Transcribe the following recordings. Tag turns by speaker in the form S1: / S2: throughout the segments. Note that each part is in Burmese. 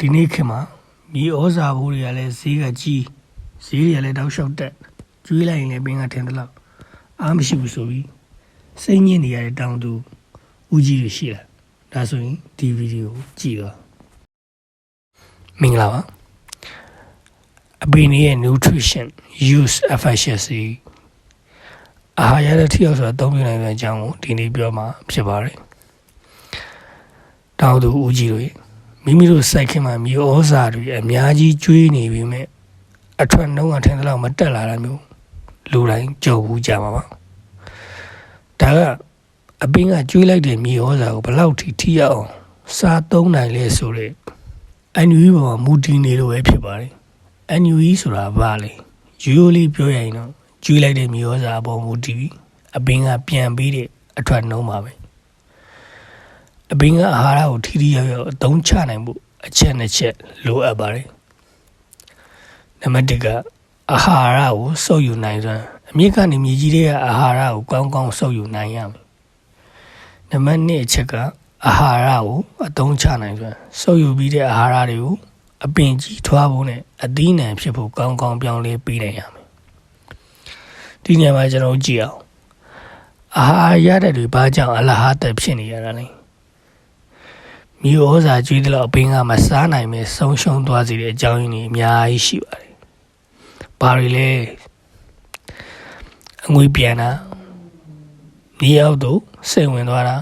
S1: ဒီနေ့ခေတ်မှာမြေဩဇာဘိုးတွေကလည်းဈေးကကြီးဈေးတွေကလည်းတောက်လျှောက်တက်ကျွေးလိုက်ရင်လည်းပင်ကထင်သလောက်အားမရှိဘူးဆိုပြီးစိတ်ညစ်နေရတဲ့တောင်သူဦးကြီးတွေရှိလာဒါဆိုရင်ဒီဗီဒီယိုကြည့်တော့မင်္ဂလာပါအပင်ရဲ့ nutrition use efficiency အာဟာရတဲ့ထိရောက်စွာအသုံးပြုနိုင်တဲ့အကြောင်းကိုဒီနေ့ပြောမှာဖြစ်ပါတယ်တောင်သူဦးကြီးတွေမိမိတို့စိုက်ခင်းမှာမြေဩဇာတွေအများကြီးကျွေးနေပြီမဲ့အထွက်နှုန်းကထင်သလောက်မတက်လာတာမျိုးလူတိုင်းကြုံဘူးကြပါပါဒါကအပင်ကကျွေးလိုက်တဲ့မြေဩဇာကိုဘယ်လောက်ထိရောက်အောင်စားသုံးနိုင်လဲဆိုတော့အန်ယူီပေါ်မှာမူတည်နေလို့ပဲဖြစ်ပါတယ်အန်ယူီဆိုတာဘာလဲရိုးရိုးလေးပြောရရင်တော့ကျွေးလိုက်တဲ့မြေဩဇာပေါ်မူတည်ပြီးအပင်ကပြန်ပြီးတဲ့အထွက်နှုန်းပါပဲအပင်ကအာဟာရကိုထိရောက်ရောက်အသုံးချနိုင်ဖို့အချက်နှစ်ချက်လိုအပ်ပါတယ်နံပါတ်1ကအာဟာရကိုစုပ်ယူနိုင်စွမ်းအမြင့်ကနေမြေကြီးတွေကအာဟာရကိုကောင်းကောင်းစုပ်ယူနိုင်ရမယ်နံပါတ်2အချက်ကအာဟာရကိုအသုံးချနိုင်စွမ်းစုပ်ယူပြီးတဲ့အာဟာရတွေကိုအပင်ကြီးထွားဖို့နဲ့အသီးနှံဖြစ်ဖို့ကောင်းကောင်းပြောင်းလဲပေးနိုင်ရမယ်ဒီနေရာမှာကျွန်တော်ကြည့်အောင်အာဟာရရတဲ့တွေဘာကြောင့်အလဟာတက်ဖြစ်နေရတာလဲမြေဩဇာကျွေးတဲ့လောက်အပင်ကမစားနိုင်မဲ့ဆုံးရှုံးသွားစေတဲ့အကြောင်းရင်းတွေအများကြီးရှိပါတယ်။ဘာတွေလဲအငွေပြန်တာမြေအောက်သို့စိတ်ဝင်သွားတာ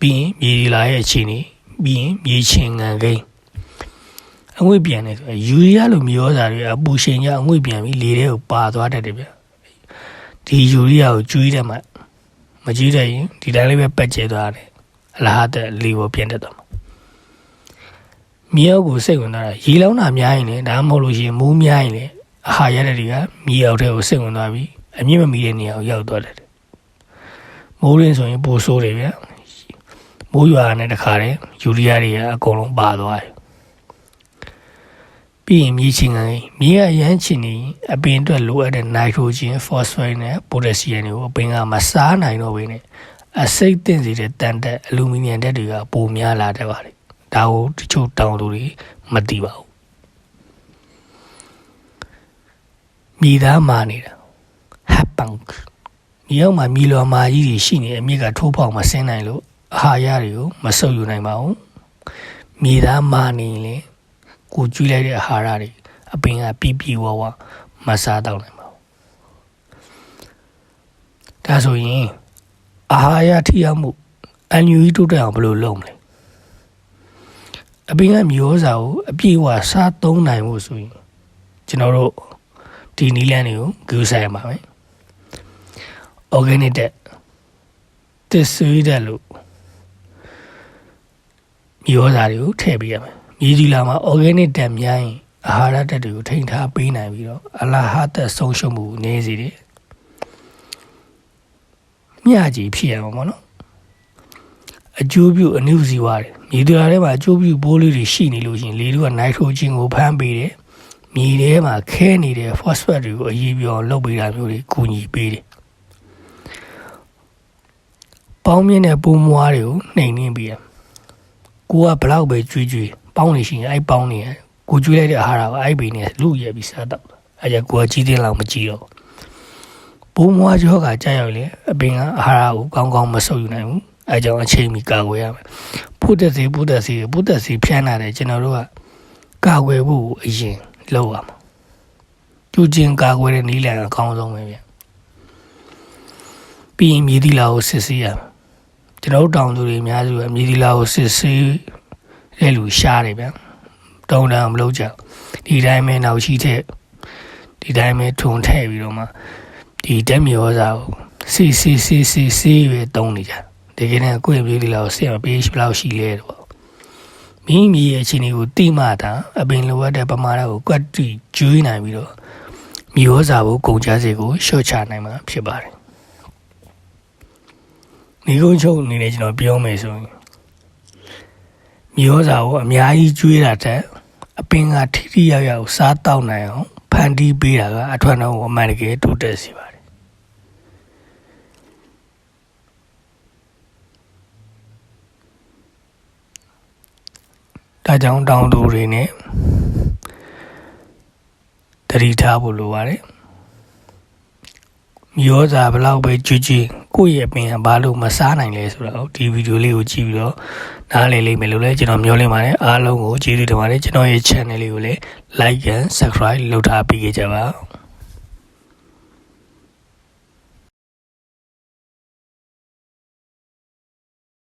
S1: ပြီးရင်မြေလာရဲ့အခြေအနေပြီးရင်မြေချင်းငံကိန်းအငွေပြန်တယ်ဆိုယူရီးယားလိုမြေဩဇာတွေအပူရှင်ကြအငွေပြန်ပြီးလေထဲကိုပါသွားတတ်တယ်ဗျ။ဒီယူရီးယားကိုကျွေးတယ်မှမကျွေးတဲ့ရင်ဒီတိုင်းလေးပဲပတ်ကျဲသွားတယ်အလားတူလေပေါ်ပြန်တတ်တော့မြေအောက်ကိုစိတ်ဝင်သွားတာရေလောင်းတာများရင်လည်းဒါမှမဟုတ်လို့ရှိရင်မိုးများရင်လည်းအာဟာရတဲ့တွေကမြေအောက်ထဲကိုစိတ်ဝင်သွားပြီးအမြင့်မမီတဲ့နေရာကိုရောက်သွားတယ်မိုးရင်းဆိုရင်ပိုဆိုးတယ်ဗျမိုးရွာနဲ့တခါတည်းယူရီးယားတွေကအကုန်လုံးပါသွားတယ်ပြီးရင်မြေချင်းကနေမြေကအရမ်းချင်နေအပင်အတွက်လိုအပ်တဲ့နိုက်ထရိုဂျင်ဖော့စဖောရစ်နဲ့ပိုတက်ဆီယမ်တွေကိုအပင်ကမစားနိုင်တော့ဘဲနဲ့အဆိပ်သင့်စေတဲ့တန်တက်အလူမီနီယမ်ဓာတ်တွေကပိုများလာတတ်ပါတယ်ဒါကိုတချို့တောင်သူတွေမသိပါဘူးမြေသားမာနေတာဟပ်ပန်မြေအောက်မှာမြေလွန်မာကြီးတွေရှိနေအမြင့်ကထိုးပေါက်မဆင်းနိုင်လို့အာဟာရတွေကိုမဆုပ်ယူနိုင်ပါဘူးမြေသားမာနေရင်ကိုကျွေးလိုက်တဲ့အာဟာရတွေအပင်ကပြပြဝဝမစားတော့နိုင်ပါဘူးဒါဆိုရင်အာဟာရထိရောက်မှုအန်ယူီတိုးတက်အောင်ဘယ်လိုလုပ်မလဲအပင်ကမြေဩဇာကိုအပြည့်အဝစားသုံးနိုင်ဖို့ဆိုရင်ကျွန်တော်တို့ဒီနည်းလမ်းတွေကိုဂရုစိုက်ရမှာပဲ organic တဲ့တစ်ဆွေးတဲ့လို့မြေဩဇာတွေကိုထည့်ပေးရမယ်မြေကြီးလာမှာ organic တက်များရင်အာဟာရတက်တွေကိုထိန်းထားပေးနိုင်ပြီးတော့အလားဟာတက်ဆုံးရှုံးမှုနည်းစေတယ်မျှကြီးဖြစ်ရမှာပေါ့နော်အကျိုးပြုအနုဇီဝတွေမြေတရာထဲမှာအကျိုးပြုပိုးလေးတွေရှိနေလို့ရှိရင်လေတို့ကနိုက်ထရိုဂျင်ကိုဖမ်းပေးတယ်မြေထဲမှာခဲနေတဲ့ဖော့စဖတ်တွေကိုအရေးပြောလုပ်ပေးတာမျိုးတွေကူညီပေးတယ်ပေါင်းမြင့်တဲ့ပိုးမွားတွေကိုနှိမ်နှင်းပေးတယ်ကိုကဘလောက်ပဲကျွေးပေါင်းနေရှိရင်အဲ့ပေါင်းနေကိုကျွေးလိုက်တဲ့အာဟာရကိုအဲ့ဘေးနဲ့လူရဲပြီးစားတော့အဲ့ကြကိုကကြီးတဲ့လောက်မကြီးတော့ပိုးမွားကြောကကြာရောက်လေအပင်ကအာဟာရကိုကောင်းကောင်းမဆုပ်ယူနိုင်ဘူးအဲကြောင့်အချိန်မီကာကွယ်ရမယ်ဘုဒ္ဓစီဖြန်းလာတယ်ကျွန်တော်တို့ကကာကွယ်ဖို့အရင်လုပ်ရမှာကျူးချင်းကာကွယ်တဲ့နည်းလမ်းအကောင်းဆုံးပဲဗျပြီးရင်မြေသီလာကိုစစ်ဆေးရမယ်ကျွန်တော်တို့တောင်သူတွေအများစုကမြေသီလာကိုစစ်ဆေးတဲ့လူရှားတယ်ဗျတုံးတန်းမလုပ်ကြဒီတိုင်းပဲနောက်ရှိတဲ့ဒီတိုင်းပဲထုံထည့်ပြီးတော့မှဒီဓာတ်မြေဩဇာကိုစီရွေးတုံးနေကြဒီကနေ့ကိုယ့်ရဲ့ပြည်လောက်ဆက်ပေးဘယ်လောက်ရှိလဲတော့မိမိရဲ့အခြေအနေကိုတိမှတာအပင်လိုအပ်တဲ့ပမာဏကိုကွက်တီကျွေးနိုင်ပြီးတော့မြေဩဇာကိုကုန်ကျစရိတ်ကိုလျှော့ချနိုင်မှာဖြစ်ပါတယ်ဒီကုန်းချုပ်အနေနဲ့ကျွန်တော်ပြောမယ်ဆိုရင်မြေဩဇာကိုအများကြီးကျွေးတာတဲ့အပင်ကထိရောက်ရောက်စားတောက်နိုင်အောင်ဖန်တီးပေးတာကအထွတ်နှုန်းကိုအမှန်တကယ်တိုးတက်စေပါတယ် ဒါကြောင့်တောင်သူတွေနဲ့တတိထားဖို့လိုပါတယ်မျိုးစားဘလောက်ပဲကျွတ်ကိုယ့်ရဲ့ပင်ကဘာလို့မစားနိုင်လဲဆိုတော့ဒီဗီဒီယိုလေးကိုကြည့်ပြီးတော့နားလည်လိမ့်မယ်လို့လည်းကျွန်တော်မျှော်လင့်ပါတယ်အားလုံးကိုကျေးဇူးတင်ပါတယ်ကျွန်တော်ရဲ့ channel လေးကိုလည်း like and subscribe လုပ်ထားပေးကြပါ